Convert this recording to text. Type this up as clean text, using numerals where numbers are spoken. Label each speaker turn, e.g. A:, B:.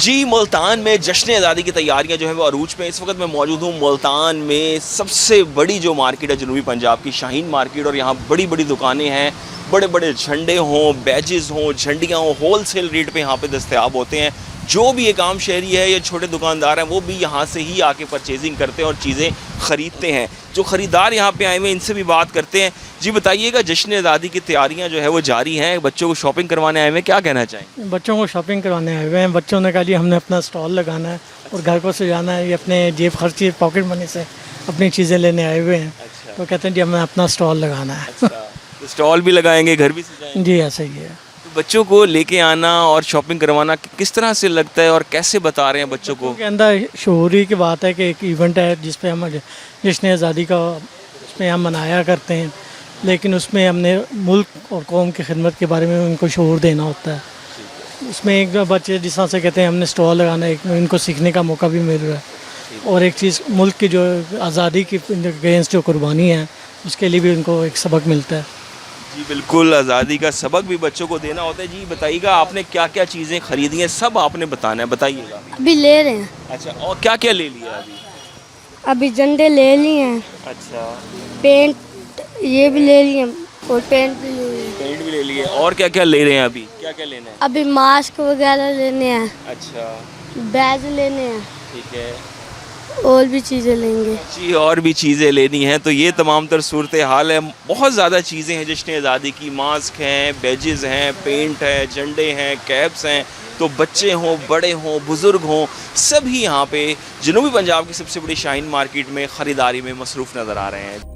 A: جی ملتان میں جشن آزادی کی تیاریاں جو ہیں وہ عروج پہ. اس وقت میں موجود ہوں ملتان میں سب سے بڑی جو مارکیٹ ہے جنوبی پنجاب کی، شاہین مارکیٹ، اور یہاں بڑی بڑی دکانیں ہیں. بڑے بڑے جھنڈے ہوں، بیجز ہوں، جھنڈیاں ہوں، ہول سیل ریٹ پہ یہاں پہ دستیاب ہوتے ہیں. جو بھی ایک عام شہری ہے یا چھوٹے دکاندار ہیں وہ بھی یہاں سے ہی آ کے پرچیزنگ کرتے ہیں اور چیزیں خریدتے ہیں. جو خریدار یہاں پہ آئے ہوئے ہیں ان سے بھی بات کرتے ہیں. جی بتائیے گا، جشن آزادی کی تیاریاں جو ہے وہ جاری ہیں، بچوں کو شاپنگ کروانے آئے ہوئے ہیں، کیا کہنا چاہیں؟
B: بچوں کو شاپنگ کروانے آئے ہوئے ہیں. بچوں نے کہا جی ہم نے اپنا اسٹال لگانا ہے اور گھر کو سجانا ہے. یہ اپنے جیب خرچی پاکٹ منی سے اپنی چیزیں لینے آئے ہوئے ہیں. تو کہتے ہیں جی ہمیں اپنا اسٹال لگانا ہے.
A: اسٹال بھی لگائیں گے، گھر بھی سجائیں گے.
B: جی ایسا ہی ہے.
A: بچوں کو لے کے آنا اور شاپنگ کروانا کس طرح سے لگتا ہے اور کیسے بتا رہے ہیں بچوں کو؟
B: کے اندر شعوری کی بات ہے کہ ایک ایونٹ ہے جس پہ ہم جشن آزادی کا اس میں ہم منایا کرتے ہیں، لیکن اس میں ہم نے ملک اور قوم کی خدمت کے بارے میں ان کو شعور دینا ہوتا ہے. اس میں ایک بچے جس طرح سے کہتے ہیں ہم نے اسٹال لگانا ہے، ان کو سیکھنے کا موقع بھی مل رہا ہے. اور ایک چیز ملک کی جو آزادی کی اگینسٹ جو قربانی ہے اس کے لیے بھی ان کو ایک سبق ملتا ہے.
A: جی بالکل، آزادی کا سبق بھی بچوں کو دینا ہوتا ہے. جی بتائیے گا، آپ نے کیا کیا چیزیں خریدی ہیں؟ سب آپ نے بتانا ہے، بتائیے گا.
C: ابھی لے رہے ہیں.
A: اچھا، اور کیا کیا لے لیا
C: ابھی جھنڈے لے لیے ہیں.
A: اچھا،
C: پینٹ یہ بھی لے لیے اور پینٹ بھی لے لیے.
A: پینٹ بھی لے لیے. اور کیا کیا لے رہے ہیں؟ ابھی کیا کیا لینا ہے؟
C: ابھی ماسک وغیرہ لینے ہیں.
A: اچھا،
C: بیج لینے ہیں.
A: ٹھیک ہے.
C: اور بھی چیزیں لیں گے.
A: جی اور بھی چیزیں لینی ہیں. تو یہ تمام تر صورتحال ہے. بہت زیادہ چیزیں ہیں جشن آزادی کی. ماسک ہیں، بیجز ہیں، پینٹ ہے، جھنڈے ہیں، کیپس ہیں. تو بچے ہوں، بڑے ہوں، بزرگ ہوں، سبھی یہاں پہ جنوبی پنجاب کی سب سے بڑی شاہین مارکیٹ میں خریداری میں مصروف نظر آ رہے ہیں.